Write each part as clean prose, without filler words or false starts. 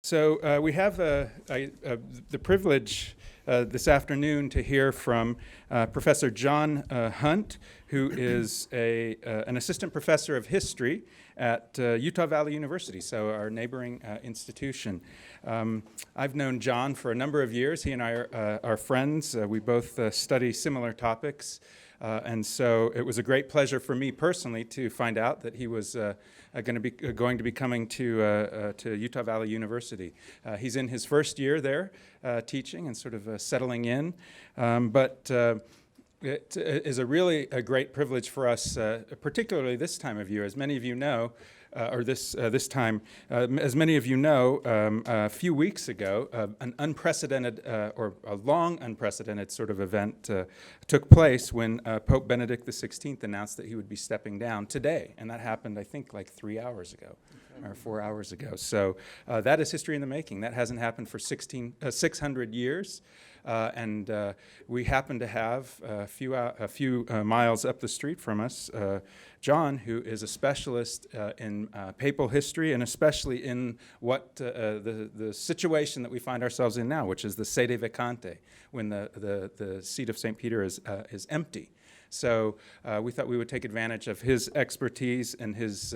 So we have the privilege this afternoon to hear from Professor John Hunt, who is an assistant professor of history at Utah Valley University, so our neighboring institution. I've known John for a number of years. He and I are friends. We both study similar topics. And so it was a great pleasure for me personally to find out that he was going to be coming to Utah Valley University. He's in his first year there teaching and sort of settling in. But it is really a great privilege for us, particularly this time of year. As many of you know, this time, as many of you know, a few weeks ago, an unprecedented or a long unprecedented sort of event took place when Pope Benedict XVI announced that he would be stepping down today, and that happened, I think, like 3 hours ago. Or 4 hours ago. So that is history in the making. That hasn't happened for 600 years. And we happen to have a few miles up the street from us, John, who is a specialist in papal history, and especially in what the situation that we find ourselves in now, which is the Sede Vacante, when the seat of St. Peter is empty. So we thought we would take advantage of his expertise and his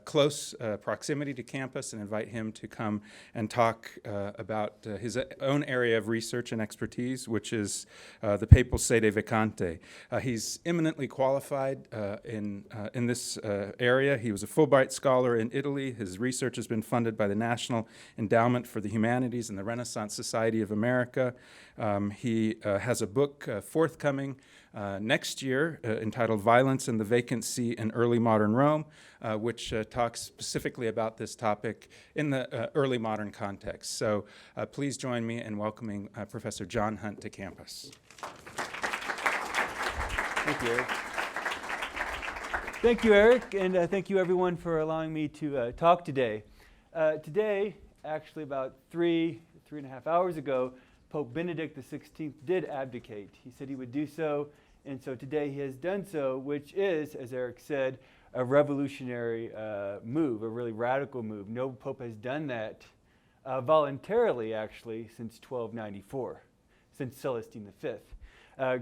close proximity to campus and invite him to come and talk about his own area of research and expertise, which is the Papal Sede Vacante. He's eminently qualified in this area. He was a Fulbright scholar in Italy. His research has been funded by the National Endowment for the Humanities and the Renaissance Society of America. He has a book forthcoming next year entitled Violence and the Vacancy in Early Modern Rome, which talks specifically about this topic in the early modern context. So please join me in welcoming Professor John Hunt to campus. Thank you, Eric. Thank you, Eric, and thank you everyone for allowing me to talk today. Today, actually about three and a half hours ago, Pope Benedict XVI did abdicate. He said he would do so, and so today he has done so, which is, as Eric said, a revolutionary move, a really radical move. No pope has done that voluntarily, actually, since 1294, since Celestine V.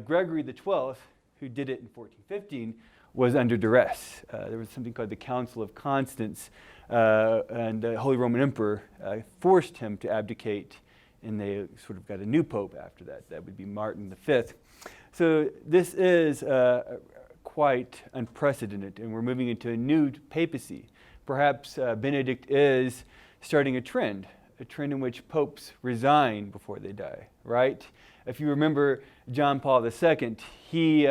Gregory XII, who did it in 1415, was under duress. There was something called the Council of Constance, and the Holy Roman Emperor forced him to abdicate, and they sort of got a new pope after that. That would be Martin V. So this is quite unprecedented, and we're moving into a new papacy. Perhaps Benedict is starting a trend in which popes resign before they die, right? If you remember John Paul II, he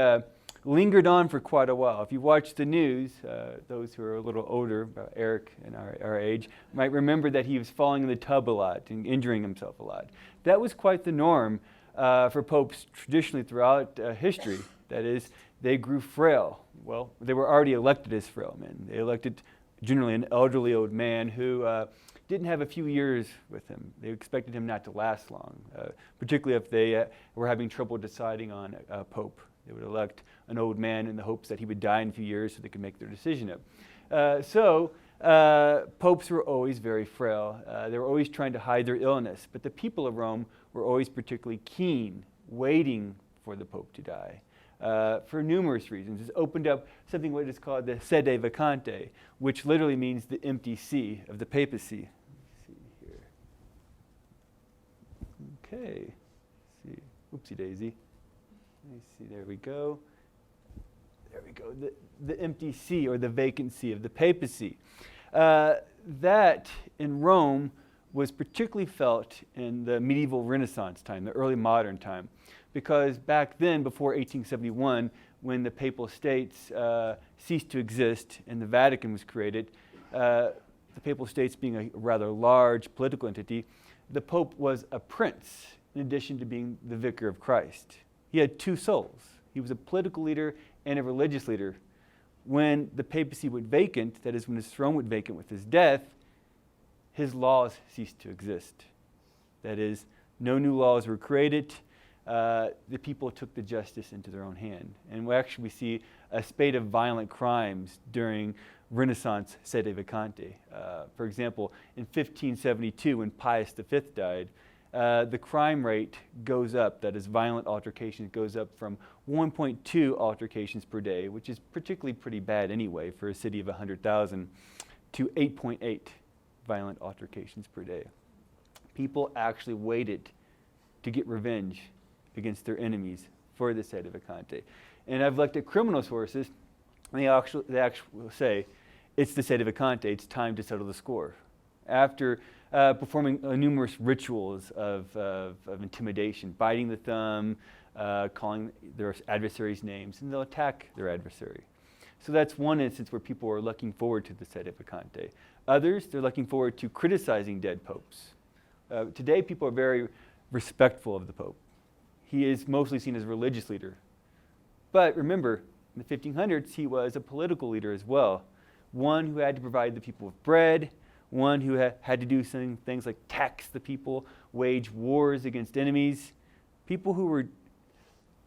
lingered on for quite a while. If you watch the news, those who are a little older, Eric and our age, might remember that he was falling in the tub a lot and injuring himself a lot. That was quite the norm for popes traditionally throughout history. That is, they grew frail. Well, they were already elected as frail men. They elected generally an elderly old man who didn't have a few years with him. They expected him not to last long, particularly if they were having trouble deciding on a pope. They would elect an old man in the hopes that he would die in a few years so they could make their decision up. So popes were always very frail. They were always trying to hide their illness. But the people of Rome were always particularly keen, waiting for the pope to die. For numerous reasons. It's opened up something what is called the Sede Vacante, which literally means the empty see of the papacy. Let's see here. Okay. Let's see. Oopsie daisy. Let me see. There we go. There we go. The empty see, or the vacancy of the papacy. That in Rome was particularly felt in the medieval Renaissance time, the early modern time. Because back then, before 1871, when the Papal States ceased to exist and the Vatican was created, the Papal States being a rather large political entity, the Pope was a prince in addition to being the vicar of Christ. He had two souls. He was a political leader and a religious leader. When the papacy went vacant, that is when his throne went vacant with his death, his laws ceased to exist. That is, no new laws were created. The people took the justice into their own hand. And we see a spate of violent crimes during Renaissance Sede Vacante. For example, in 1572, when Pius V died, the crime rate goes up, that is violent altercations, goes up from 1.2 altercations per day, which is particularly pretty bad anyway for a city of 100,000, to 8.8 violent altercations per day. People actually waited to get revenge against their enemies for the Sede Vacante. And I've looked at criminal sources, and they actually say, it's the Sede Vacante, it's time to settle the score. After performing numerous rituals of intimidation, biting the thumb, calling their adversaries' names, and they'll attack their adversary. So that's one instance where people are looking forward to the Sede Vacante. Others, they're looking forward to criticizing dead popes. Today, people are very respectful of the Pope. He is mostly seen as a religious leader. But remember, in the 1500s, he was a political leader as well. One who had to provide the people with bread, one who had to do things like tax the people, wage wars against enemies. People who were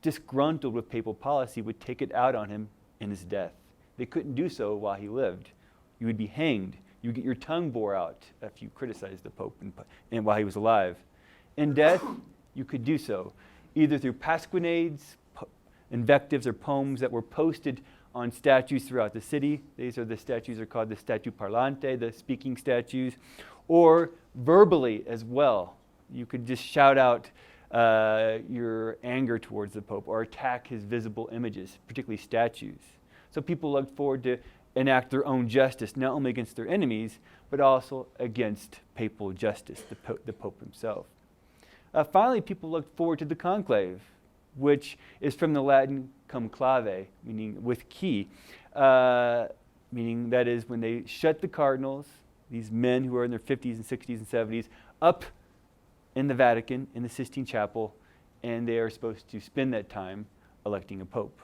disgruntled with papal policy would take it out on him in his death. They couldn't do so while he lived. You would be hanged. You would get your tongue bore out if you criticized the Pope and while he was alive. In death, you could do so, either through pasquinades, invectives, or poems that were posted on statues throughout the city. These are the statues are called the statu parlante, the speaking statues, or verbally as well. You could just shout out your anger towards the Pope or attack his visible images, particularly statues. So people looked forward to enact their own justice, not only against their enemies, but also against papal justice, the Pope himself. Finally, people looked forward to the conclave, which is from the Latin cum clave, meaning with key, meaning that is when they shut the cardinals, these men who are in their 50s and 60s and 70s, up in the Vatican, in the Sistine Chapel, and they are supposed to spend that time electing a pope.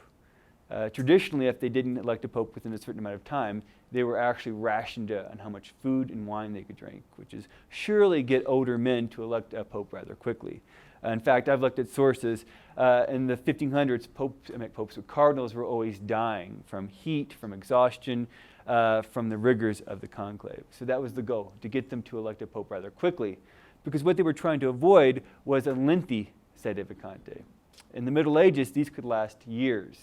Traditionally, if they didn't elect a pope within a certain amount of time, they were actually rationed on how much food and wine they could drink, which is surely get older men to elect a pope rather quickly. In fact, I've looked at sources in the 1500s, popes or cardinals were always dying from heat, from exhaustion, from the rigors of the conclave. So that was the goal, to get them to elect a pope rather quickly, because what they were trying to avoid was a lengthy Sede Vacante. In the Middle Ages, these could last years.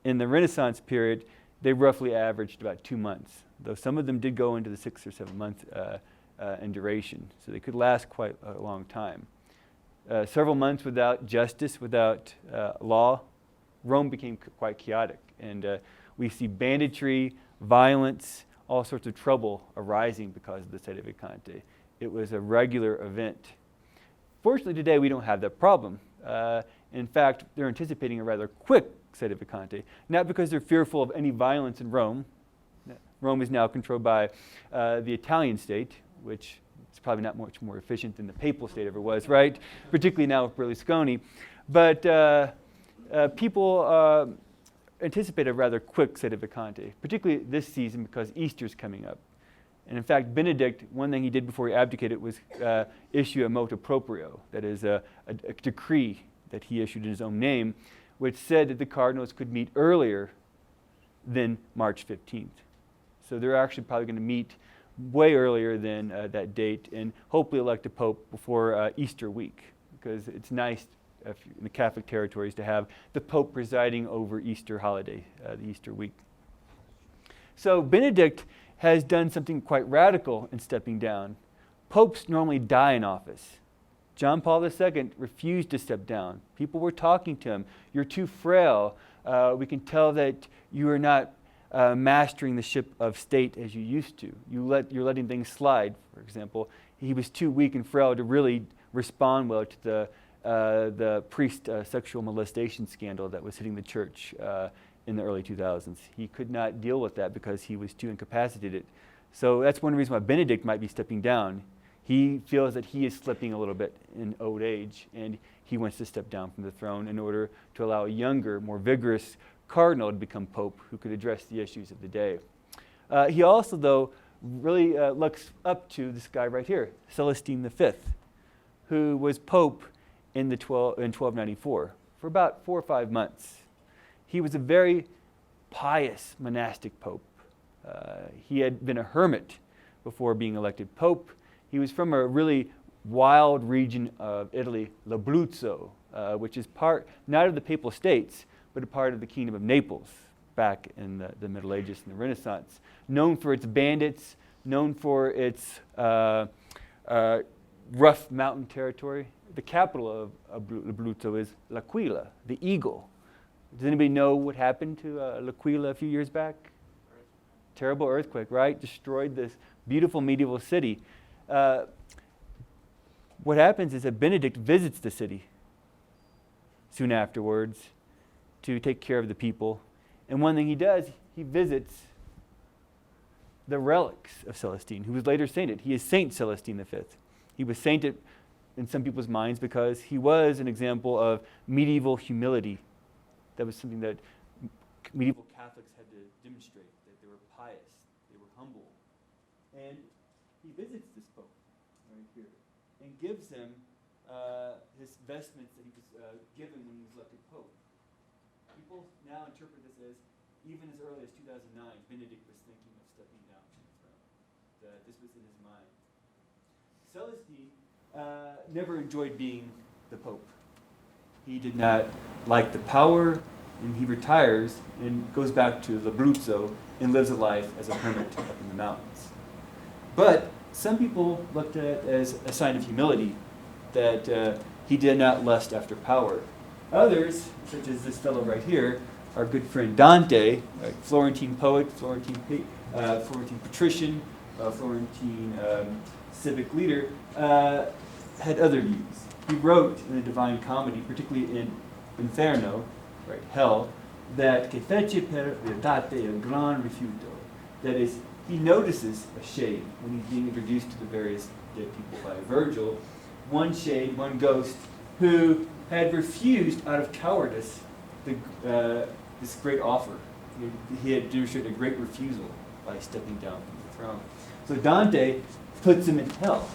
In the Renaissance period, they roughly averaged about 2 months, though some of them did go into the 6 or 7 month in duration. So they could last quite a long time. Several months without justice, without law, Rome became quite chaotic. And we see banditry, violence, all sorts of trouble arising because of the Sede Vacante. It was a regular event. Fortunately, today we don't have that problem. In fact, they're anticipating a rather quick Sede Vacante, not because they're fearful of any violence in Rome. Rome is now controlled by the Italian state, which is probably not much more efficient than the papal state ever was, right? Particularly now with Berlusconi. But people anticipate a rather quick Sede Vacante, particularly this season because Easter's coming up. And in fact, Benedict, one thing he did before he abdicated was issue a motu proprio, that is a decree that he issued in his own name, which said that the cardinals could meet earlier than March 15th. So they're actually probably going to meet way earlier than that date and hopefully elect a pope before Easter week, because it's nice in the Catholic territories to have the pope presiding over Easter holiday, the Easter week. So Benedict has done something quite radical in stepping down. Popes normally die in office. John Paul II refused to step down. People were talking to him. You're too frail. We can tell that you are not mastering the ship of state as you used to. You're letting things slide, for example. He was too weak and frail to really respond well to the priest sexual molestation scandal that was hitting the church in the early 2000s. He could not deal with that because he was too incapacitated. So that's one reason why Benedict might be stepping down. He feels that he is slipping a little bit in old age, and he wants to step down from the throne in order to allow a younger, more vigorous cardinal to become pope who could address the issues of the day. He also, though, really looks up to this guy right here, Celestine V, who was pope in 1294 for about 4 or 5 months. He was a very pious monastic pope. He had been a hermit before being elected pope. He was from a really wild region of Italy, L'Abruzzo, which is part, not of the Papal States, but a part of the Kingdom of Naples back in the Middle Ages and the Renaissance. Known for its bandits, known for its rough mountain territory. The capital of L'Abruzzo is L'Aquila, the eagle. Does anybody know what happened to L'Aquila a few years back? Terrible earthquake, right? Destroyed this beautiful medieval city. What happens is that Benedict visits the city soon afterwards to take care of the people. And one thing he does, he visits the relics of Celestine, who was later sainted. He is Saint Celestine V. He was sainted in some people's minds because he was an example of medieval humility. That was something that medieval Catholics had to demonstrate, that they were pious, they were humble. And he visits this pope right here and gives him his vestments that he was given when he was elected pope. People now interpret this as, even as early as 2009, Benedict was thinking of stepping down from the throne. That this was in his mind. Celestine never enjoyed being the pope. He did not like the power, and he retires and goes back to L'Abruzzo and lives a life as a hermit up in the mountains. But some people looked at it as a sign of humility, that he did not lust after power. Others, such as this fellow right here, our good friend Dante, a Florentine poet, Florentine patrician, Florentine civic leader, had other views. He wrote in the Divine Comedy, particularly in Inferno, right, Hell, that che fece per virtate il gran rifiuto. That is, he notices a shade when he's being introduced to the various dead people by Virgil. One shade, one ghost, who had refused out of cowardice this great offer. He had demonstrated a great refusal by stepping down from the throne. So Dante puts him in hell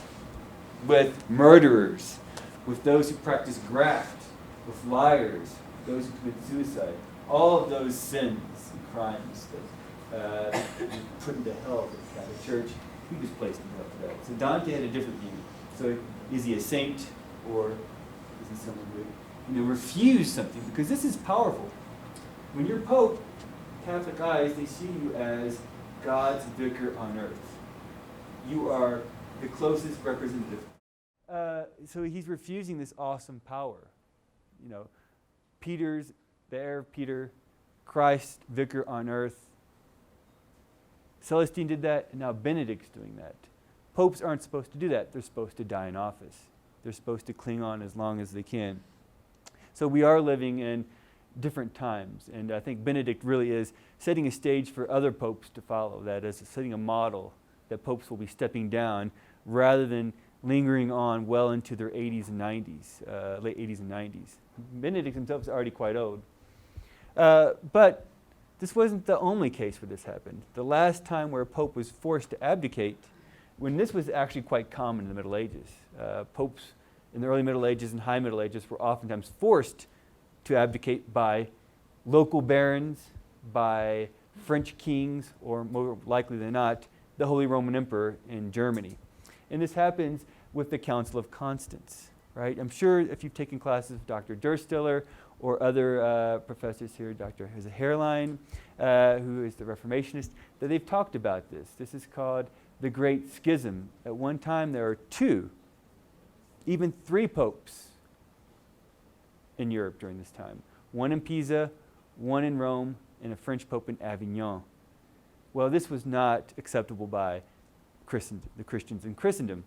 with murderers, with those who practice graft, with liars, those who commit suicide. All of those sins and crimes that put into hell for the Catholic Church, he was placed in hell for that. So Dante had a different view. So is he a saint, or is he someone who refused something? Because this is powerful. When you're Pope, Catholic eyes, they see you as God's vicar on earth. You are the closest representative. So he's refusing this awesome power. Peter's there, Peter, Christ, vicar on earth. Celestine did that, and now Benedict's doing that. Popes aren't supposed to do that. They're supposed to die in office. They're supposed to cling on as long as they can. So we are living in different times, and I think Benedict really is setting a stage for other popes to follow. That is, setting a model that popes will be stepping down rather than lingering on well into their 80s and 90s, late 80s and 90s. Benedict himself is already quite old. But this wasn't the only case where this happened. The last time where a pope was forced to abdicate, when this was actually quite common in the Middle Ages. Popes in the early Middle Ages and High Middle Ages were oftentimes forced to abdicate by local barons, by French kings, or more likely than not, the Holy Roman Emperor in Germany. And this happens with the Council of Constance, right? I'm sure if you've taken classes with Dr. Durstiller or other professors here, Dr. has a hairline, who is the Reformationist, that they've talked about this. This is called the Great Schism. At one time there are 2, even 3 popes in Europe during this time. One in Pisa, one in Rome, and a French pope in Avignon. Well, this was not acceptable by the Christians in Christendom.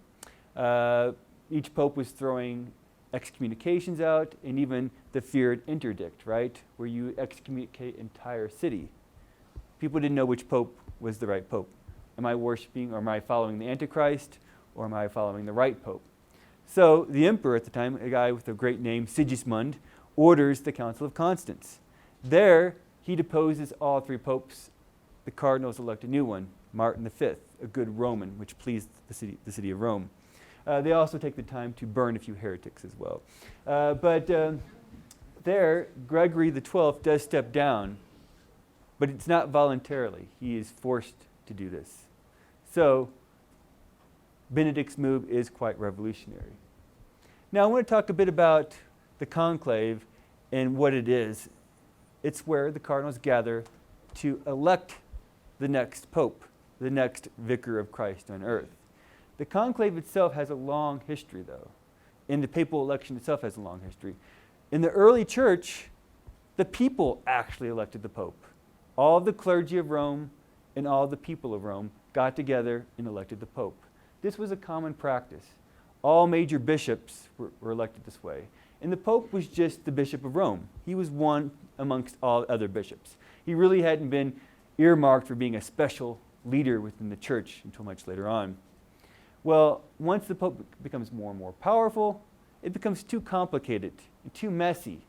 Each pope was throwing excommunications out, and even the feared interdict, right, where you excommunicate entire city. People didn't know which pope was the right pope. Am I worshiping, or am I following the Antichrist, or am I following the right pope? So the emperor at the time, a guy with a great name, Sigismund, orders the Council of Constance. There, he deposes all 3 popes. The cardinals elect a new one, Martin V, a good Roman, which pleased the city of Rome. They also take the time to burn a few heretics as well. But there, Gregory XII does step down, but it's not voluntarily. He is forced to do this. So Benedict's move is quite revolutionary. Now I want to talk a bit about the conclave and what it is. It's where the cardinals gather to elect the next pope, the next vicar of Christ on earth. The conclave itself has a long history, though, and the papal election itself has a long history. In the early church, the people actually elected the pope. All the clergy of Rome and all the people of Rome got together and elected the pope. This was a common practice. All major bishops were elected this way. And the pope was just the bishop of Rome. He was one amongst all other bishops. He really hadn't been earmarked for being a special leader within the church until much later on. Well, once the pope becomes more and more powerful, it becomes too complicated and too messy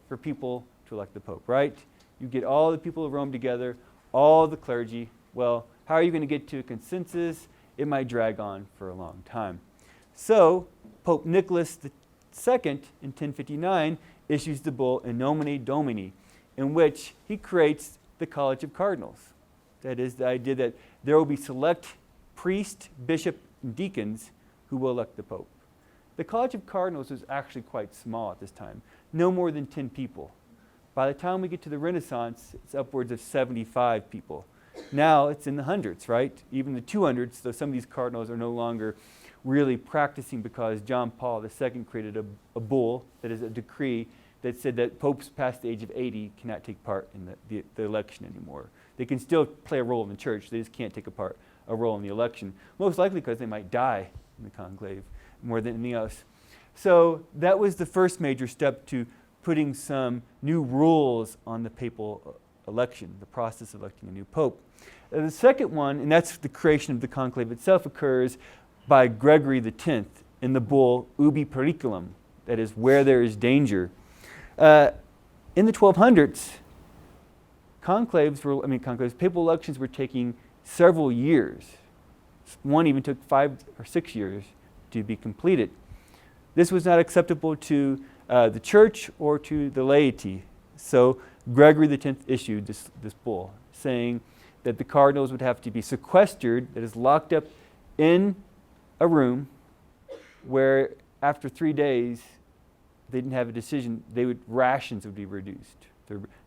for people to elect the pope, right? You get all the people of Rome together, all the clergy. Well, how are you going to get to a consensus? It might drag on for a long time. So, Pope Nicholas II in 1059 issues the bull In Nomine Domini, in which he creates the College of Cardinals. That is the idea that there will be select priest, bishop, and deacons who will elect the pope. The College of Cardinals was actually quite small at this time, no more than 10 people. By the time we get to the Renaissance, it's upwards of 75 people. Now it's in the hundreds, right? Even the 200s, though some of these cardinals are no longer really practicing because John Paul II created a bull, that is a decree, that said that popes past the age of 80 cannot take part in the election anymore. They can still play a role in the church, they just can't take a role in the election, most likely because they might die in the conclave more than anything else. So that was the first major step to putting some new rules on the papal election, the process of electing a new pope. The second one, and that's the creation of the conclave itself, occurs by Gregory X in the bull Ubi Periculum, that is, where there is danger. In the 1200s, papal elections were taking several years. One even took 5 or 6 years to be completed. This was not acceptable to the church or to the laity. So Gregory X issued this bull saying that the cardinals would have to be sequestered, that is, locked up in a room where after 3 days they didn't have a decision, rations would be reduced.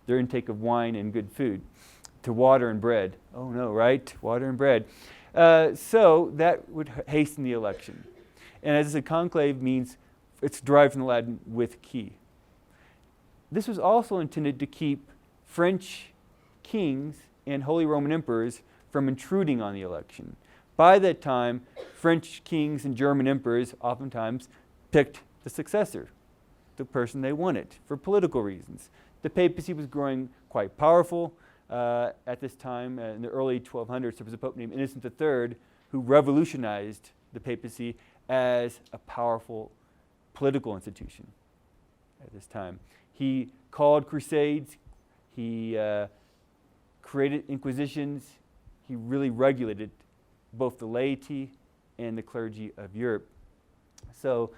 Their intake of wine and good food to water and bread. Oh no, right? Water and bread. So that would hasten the election. And as I said, conclave means, it's derived from the Latin with key. This was also intended to keep French kings and Holy Roman emperors from intruding on the election. By that time, French kings and German emperors oftentimes picked the successor, the person they wanted, for political reasons. The papacy was growing quite powerful. At this time, in the early 1200s, there was a pope named Innocent III who revolutionized the papacy as a powerful political institution at this time. He called crusades, he created inquisitions, he really regulated both the laity and the clergy of Europe. So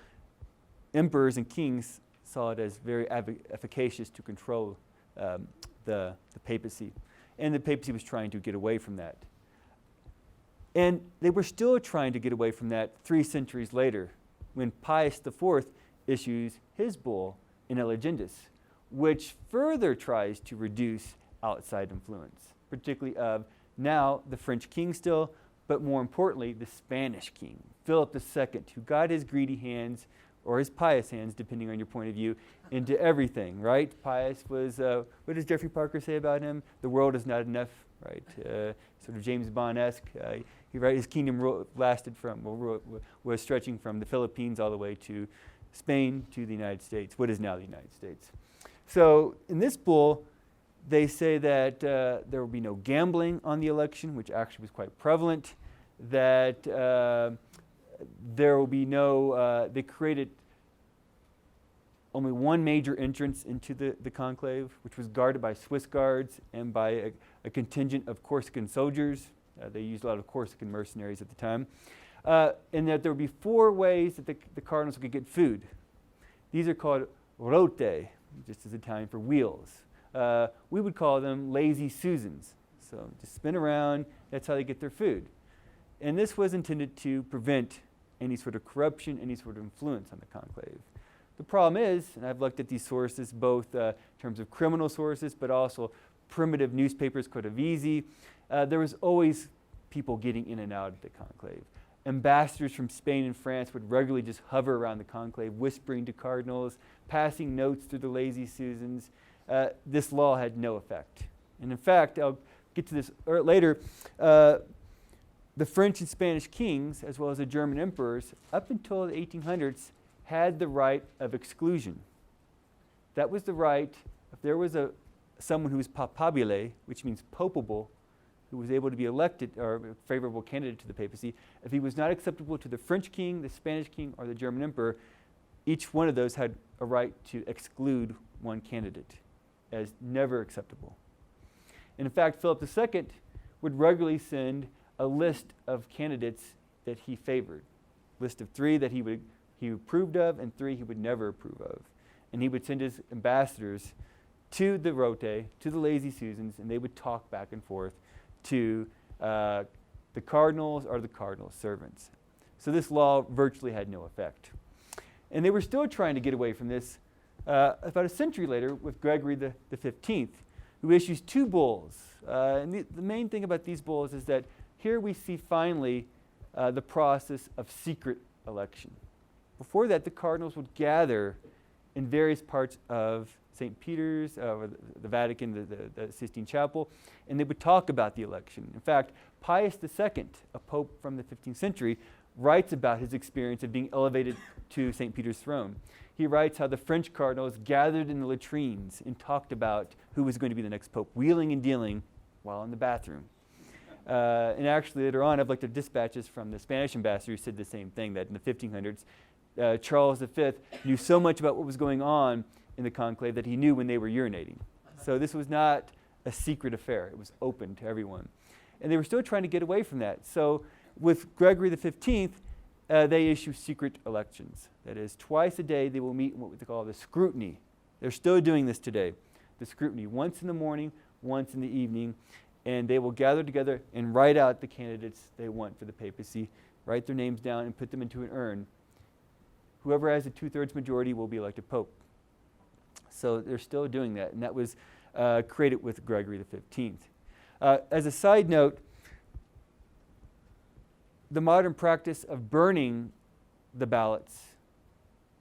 emperors and kings saw it as very efficacious to control the papacy. And the papacy was trying to get away from that. And they were still trying to get away from that 3 centuries later when Pius IV issues his bull In Elegendis, which further tries to reduce outside influence, particularly of now the French king still, but more importantly, the Spanish king, Philip II, who got his greedy hands, or his pious hands, depending on your point of view, into everything, right? Pius was, what does Jeffrey Parker say about him? The world is not enough, right? Sort of James Bond-esque. His kingdom was stretching from the Philippines all the way to Spain to the United States, what is now the United States. So in this bull, they say that there will be no gambling on the election, which actually was quite prevalent, that there will be no, they created only one major entrance into the conclave, which was guarded by Swiss guards and by a contingent of Corsican soldiers. They used a lot of Corsican mercenaries at the time. And that there would be 4 ways that the cardinals could get food. These are called rote, just as Italian for wheels. We would call them lazy Susans. So just spin around, That's how they get their food. And this was intended to prevent any sort of corruption, any sort of influence on the conclave. The problem is, and I've looked at these sources both in terms of criminal sources, but also primitive newspapers, codavisi, there was always people getting in and out of the conclave. Ambassadors from Spain and France would regularly just hover around the conclave, whispering to cardinals, passing notes through the lazy Susans. This law had no effect. And in fact, I'll get to this later, the French and Spanish kings, as well as the German emperors, up until the 1800s, had the right of exclusion. That was the right, if there was someone who was papabile, which means popable, who was able to be elected or a favorable candidate to the papacy, if he was not acceptable to the French king, the Spanish king, or the German emperor, each one of those had a right to exclude one candidate as never acceptable. And in fact, Philip II would regularly send a list of candidates that he favored, list of 3 that he approved of and 3 he would never approve of. And he would send his ambassadors to the Rote, to the lazy Susans, and they would talk back and forth to the cardinals or the cardinal's servants. So this law virtually had no effect. And they were still trying to get away from this about a century later with Gregory the 15th, who issues 2 bulls. And the main thing about these bulls is that here we see finally the process of secret election. Before that, the cardinals would gather in various parts of St. Peter's, the Vatican, the Sistine Chapel, and they would talk about the election. In fact, Pius II, a pope from the 15th century, writes about his experience of being elevated to St. Peter's throne. He writes how the French cardinals gathered in the latrines and talked about who was going to be the next pope, wheeling and dealing while in the bathroom. And actually later on, I've looked at dispatches from the Spanish ambassador who said the same thing, that in the 1500s, Charles V knew so much about what was going on in the conclave that he knew when they were urinating. So this was not a secret affair. It was open to everyone. And they were still trying to get away from that. So with Gregory XV, they issue secret elections. That is, twice a day they will meet in what they call the scrutiny. They're still doing this today. The scrutiny, once in the morning, once in the evening, and they will gather together and write out the candidates they want for the papacy, write their names down and put them into an urn. Whoever has a 2/3 majority will be elected pope. So they're still doing that, and that was created with Gregory XV. As a side note, the modern practice of burning the ballots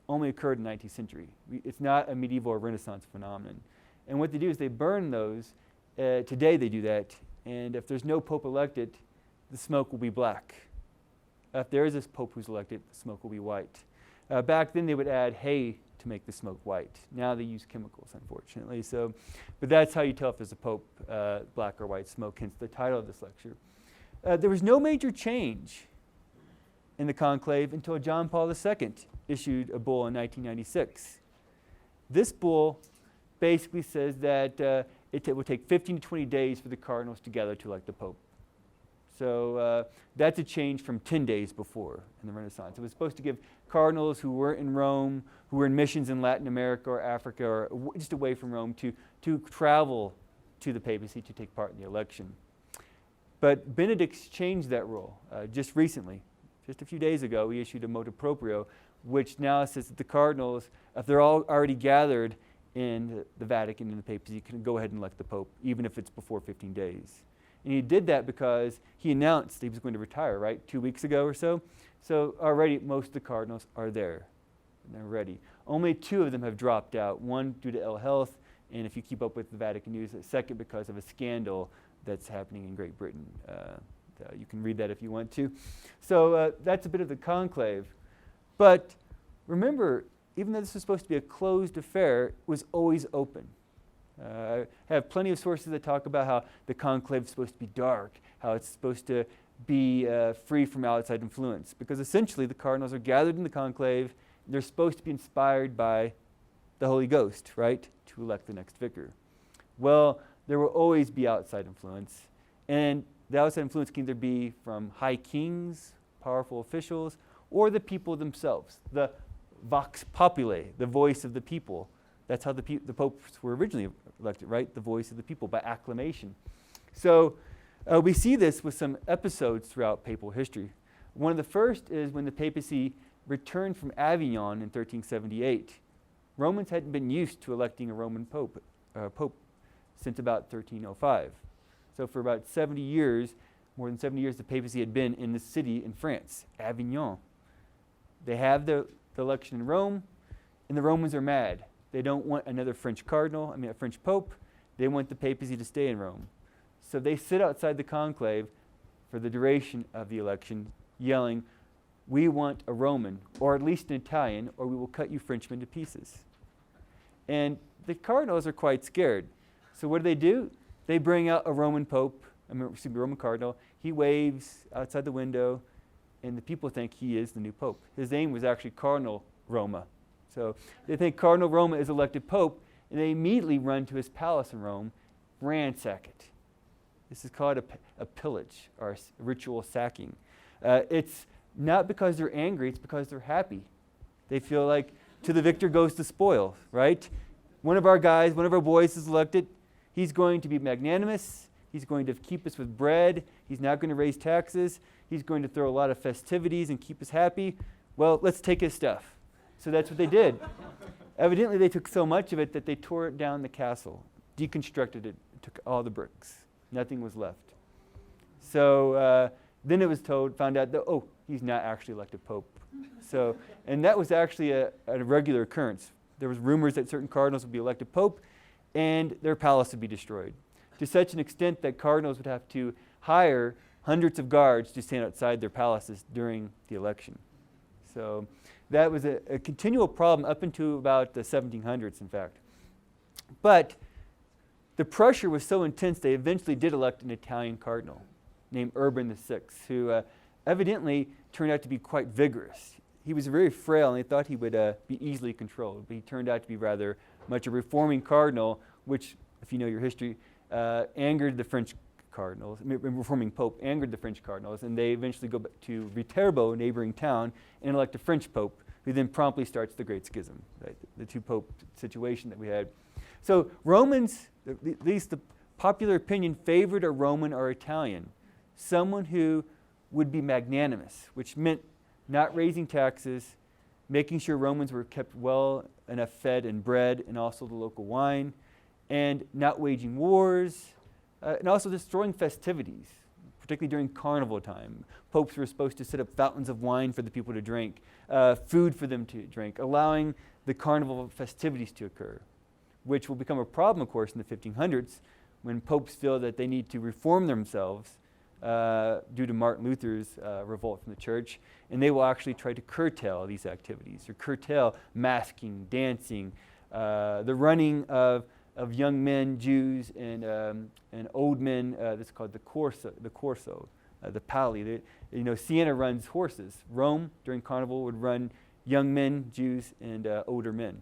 only occurred in the 19th century. It's not a medieval or Renaissance phenomenon. And what they do is they burn those. Today they do that, and if there's no pope elected, the smoke will be black. If there is a pope who's elected, the smoke will be white. Back then they would add hay to make the smoke white. Now they use chemicals, unfortunately. But that's how you tell if there's a pope, black or white smoke, hence the title of this lecture. There was no major change in the conclave until John Paul II issued a bull in 1996. This bull basically says that it will take 15 to 20 days for the cardinals to gather to elect the pope. So that's a change from 10 days before in the Renaissance. It was supposed to give cardinals who were in Rome, who were in missions in Latin America or Africa or just away from Rome to travel to the papacy to take part in the election. But Benedict changed that rule just recently. Just a few days ago, he issued a motu proprio, which now says that the cardinals, if they're all already gathered in the Vatican and the papacy, can go ahead and elect the pope, even if it's before 15 days. And he did that because he announced he was going to retire, right, 2 weeks ago or so. So already most of the cardinals are there, and they're ready. Only 2 of them have dropped out, one due to ill health, and if you keep up with the Vatican news, a second because of a scandal that's happening in Great Britain. You can read that if you want to. So that's a bit of the conclave. But remember, even though this was supposed to be a closed affair, it was always open. I have plenty of sources that talk about how the conclave is supposed to be dark, how it's supposed to be free from outside influence. Because essentially the cardinals are gathered in the conclave, and they're supposed to be inspired by the Holy Ghost, right, to elect the next vicar. Well, there will always be outside influence, and the outside influence can either be from high kings, powerful officials, or the people themselves, the vox populi, the voice of the people. That's how the popes were originally elected, right? The voice of the people by acclamation. So We see this with some episodes throughout papal history. One of the first is when the papacy returned from Avignon in 1378. Romans hadn't been used to electing a Roman pope since about 1305. So for about 70 years, more than 70 years, the papacy had been in the city in France, Avignon. They have the election in Rome, and the Romans are mad. They don't want another French a French pope. They want the papacy to stay in Rome. So they sit outside the conclave for the duration of the election, yelling, "We want a Roman, or at least an Italian, or we will cut you Frenchmen to pieces." And the cardinals are quite scared. So what do? They bring out a Roman Roman cardinal. He waves outside the window, and the people think he is the new pope. His name was actually Cardinal Roma. So they think Cardinal Roma is elected pope, and they immediately run to his palace in Rome, ransack it. This is called a pillage, or a ritual sacking. It's not because they're angry, it's because they're happy. They feel like to the victor goes the spoil, right? One of our boys is elected. He's going to be magnanimous. He's going to keep us with bread. He's not going to raise taxes. He's going to throw a lot of festivities and keep us happy. Well, let's take his stuff. So that's what they did. Evidently, they took so much of it that they tore it down the castle, deconstructed it, took all the bricks. Nothing was left. So then it was found out that, he's not actually elected pope. So, and that was actually a regular occurrence. There was rumors that certain cardinals would be elected pope, and their palace would be destroyed, to such an extent that cardinals would have to hire hundreds of guards to stand outside their palaces during the election. So that was a continual problem up into about the 1700s, in fact. But the pressure was so intense, they eventually did elect an Italian cardinal named Urban VI, who evidently turned out to be quite vigorous. He was very frail, and they thought he would be easily controlled, but he turned out to be rather much a reforming cardinal, which, if you know your history, angered the French cardinals. Reforming pope angered the French cardinals, and they eventually go back to Viterbo, a neighboring town, and elect a French pope, who then promptly starts the Great Schism, right? The two-pope situation that we had. So Romans, at least the popular opinion, favored a Roman or Italian, someone who would be magnanimous, which meant not raising taxes, making sure Romans were kept well enough fed and bread, and also the local wine, and not waging wars, and also destroying festivities, particularly during carnival time. Popes were supposed to set up fountains of wine for the people to drink, food for them to drink, allowing the carnival festivities to occur, which will become a problem, of course, in the 1500s, when popes feel that they need to reform themselves due to Martin Luther's revolt from the church, and they will actually try to curtail these activities, or curtail masking, dancing, the running of young men, Jews, and old men. That's called the corso, the palli. Siena runs horses. Rome, during carnival, would run young men, Jews, and older men.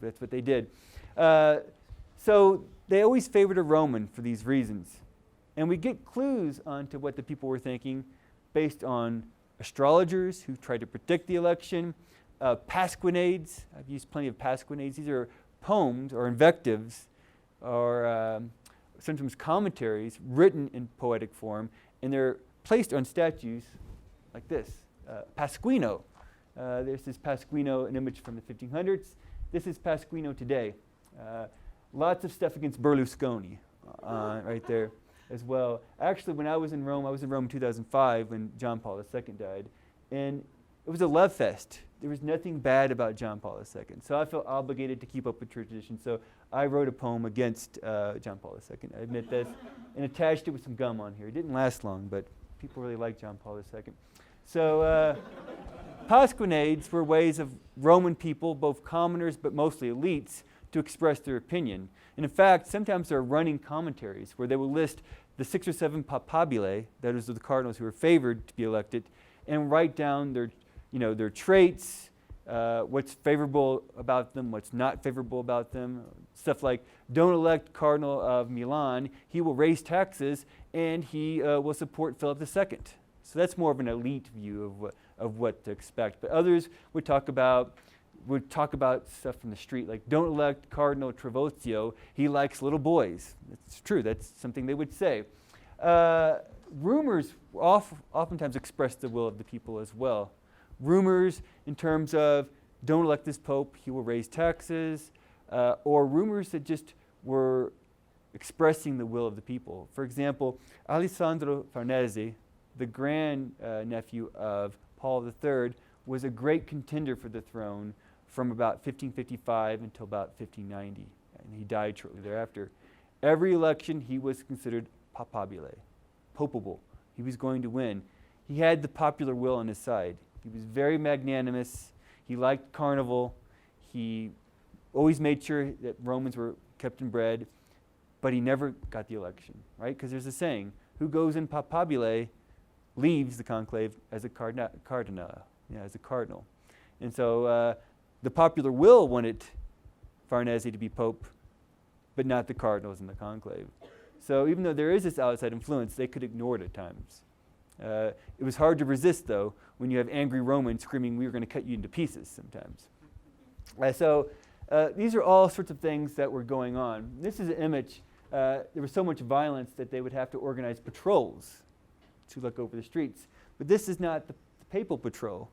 That's what they did. So they always favored a Roman for these reasons. And we get clues onto what the people were thinking based on astrologers who tried to predict the election, pasquinades. I've used plenty of pasquinades. These are poems or invectives or sometimes commentaries written in poetic form, and they're placed on statues like this. Pasquino. This is Pasquino, an image from the 1500s. This is Pasquino today. Lots of stuff against Berlusconi right there as well. Actually, when I was in Rome in 2005 when John Paul II died, and it was a love fest. There was nothing bad about John Paul II. So I felt obligated to keep up with tradition. So I wrote a poem against John Paul II. I admit this, and attached it with some gum on here. It didn't last long, but people really liked John Paul II. So pasquinades were ways of Roman people, both commoners but mostly elites, to express their opinion. And in fact, sometimes there are running commentaries where they will list the 6 or 7 papabile, that is the cardinals who were favored to be elected, and write down their traits, what's favorable about them, what's not favorable about them. Stuff like, don't elect Cardinal of Milan, he will raise taxes, and he will support Philip II. So that's more of an elite view of what to expect. But others would talk about stuff from the street, like don't elect Cardinal Trivulzio, he likes little boys. It's true, that's something they would say. Rumors oftentimes express the will of the people as well. Rumors in terms of don't elect this pope, he will raise taxes, or rumors that just were expressing the will of the people. For example, Alessandro Farnese, the grand nephew of Paul III, was a great contender for the throne from about 1555 until about 1590, and he died shortly thereafter. Every election he was considered papabile, popable. He was going to win. He had the popular will on his side. He was very magnanimous. He liked carnival. He always made sure that Romans were kept in bread, but he never got the election, right? Because there's a saying, who goes in papabile leaves the conclave as a as a cardinal. And so the popular will wanted Farnese to be pope, but not the cardinals in the conclave. So even though there is this outside influence, they could ignore it at times. It was hard to resist, though, when you have angry Romans screaming, "We are going to cut you into pieces," sometimes. So these are all sorts of things that were going on. This is an image. There was so much violence that they would have to organize patrols to look over the streets. But this is not the papal patrol.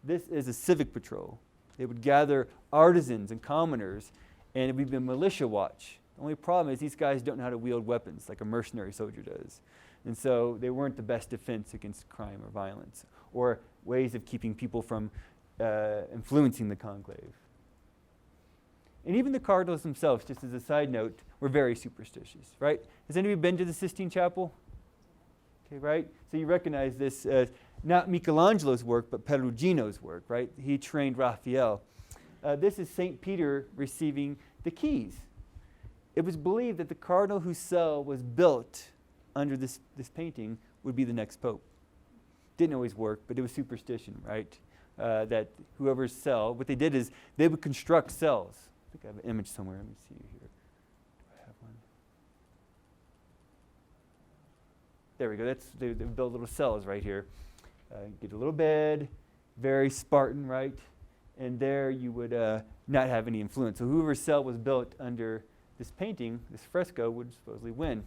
This is a civic patrol. They would gather artisans and commoners, and it would be a militia watch. The only problem is these guys don't know how to wield weapons like a mercenary soldier does. And so they weren't the best defense against crime or violence, or ways of keeping people from influencing the conclave. And even the cardinals themselves, just as a side note, were very superstitious, right? Has anybody been to the Sistine Chapel? Okay, right? So you recognize this as not Michelangelo's work, but Perugino's work, right? He trained Raphael. This is St. Peter receiving the keys. It was believed that the cardinal whose cell was built under this painting would be the next pope. Didn't always work, but it was superstition, right? That whoever's cell, what they did is they would construct cells. I think I have an image somewhere. Let me see here. Do I have one? There we go. They build little cells right here. Get a little bed, very Spartan, right? And there you would not have any influence. So whoever's cell was built under this painting, this fresco, would supposedly win.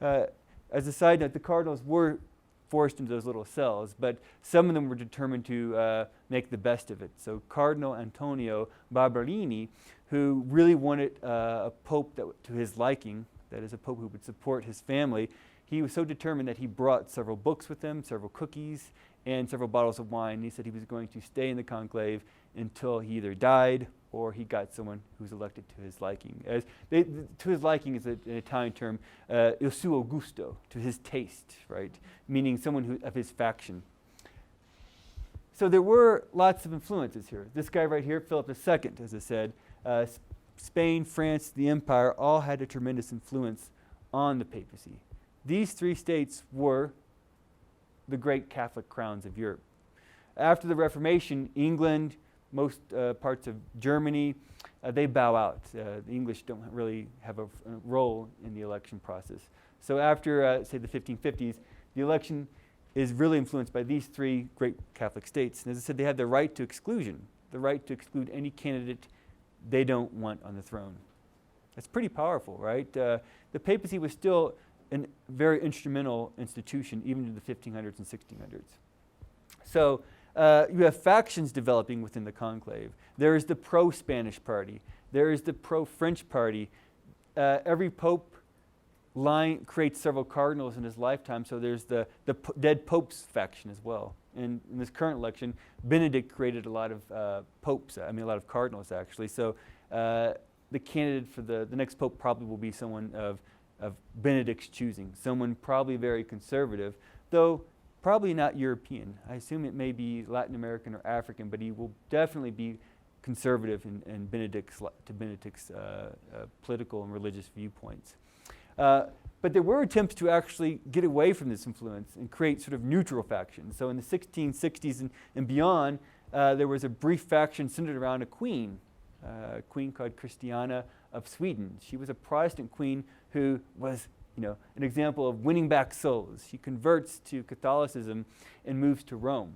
As a side note, the cardinals were forced into those little cells, but some of them were determined to make the best of it. So Cardinal Antonio Barberini, who really wanted a pope to his liking, that is a pope who would support his family, he was so determined that he brought several books with him, several cookies, and several bottles of wine. He said he was going to stay in the conclave until he either died or he got someone who was elected to his liking. To his liking is an Italian term, il suo gusto, to his taste, right? Meaning someone of his faction. So there were lots of influences here. This guy right here, Philip II, as I said, Spain, France, the Empire, all had a tremendous influence on the papacy. These three states were the great Catholic crowns of Europe. After the Reformation, England, most parts of Germany, they bow out. The English don't really have a role in the election process. So after, say, the 1550s, the election is really influenced by these three great Catholic states. And as I said, they had the right to exclusion, the right to exclude any candidate they don't want on the throne. That's pretty powerful, right? The papacy was still a very instrumental institution, even in the 1500s and 1600s. So you have factions developing within the conclave. There is the pro-Spanish party. There is the pro-French party. Every pope creates several cardinals in his lifetime, so there's the dead popes faction as well. And in this current election, Benedict created a lot of a lot of cardinals actually. So the candidate for the next pope probably will be someone of Benedict's choosing, someone probably very conservative, though probably not European. I assume it may be Latin American or African, but he will definitely be conservative in Benedict's political and religious viewpoints. But there were attempts to actually get away from this influence and create sort of neutral factions. So in the 1660s and beyond, there was a brief faction centered around a queen called Christiana of Sweden. She was a Protestant queen who was, an example of winning back souls. She converts to Catholicism and moves to Rome.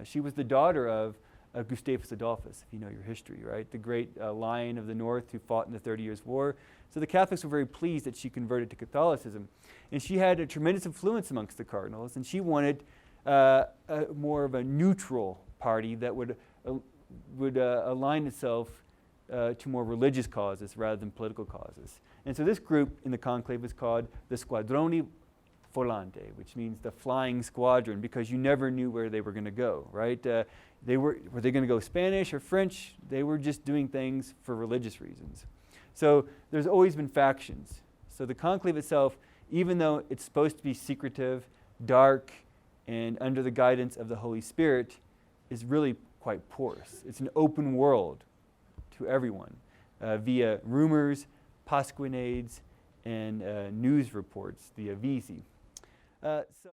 She was the daughter of Gustavus Adolphus, if you know your history, right? The great lion of the North who fought in the 30 Years' War. So the Catholics were very pleased that she converted to Catholicism. And she had a tremendous influence amongst the cardinals, and she wanted more of a neutral party that would align itself to more religious causes rather than political causes. And so this group in the conclave is called the Squadrone Volante, which means the flying squadron, because you never knew where they were going to go, right? Were they going to go Spanish or French? They were just doing things for religious reasons. So there's always been factions. So the conclave itself, even though it's supposed to be secretive, dark, and under the guidance of the Holy Spirit, is really quite porous. It's an open world to everyone via rumors, pasquinades, and news reports, the avvisi. So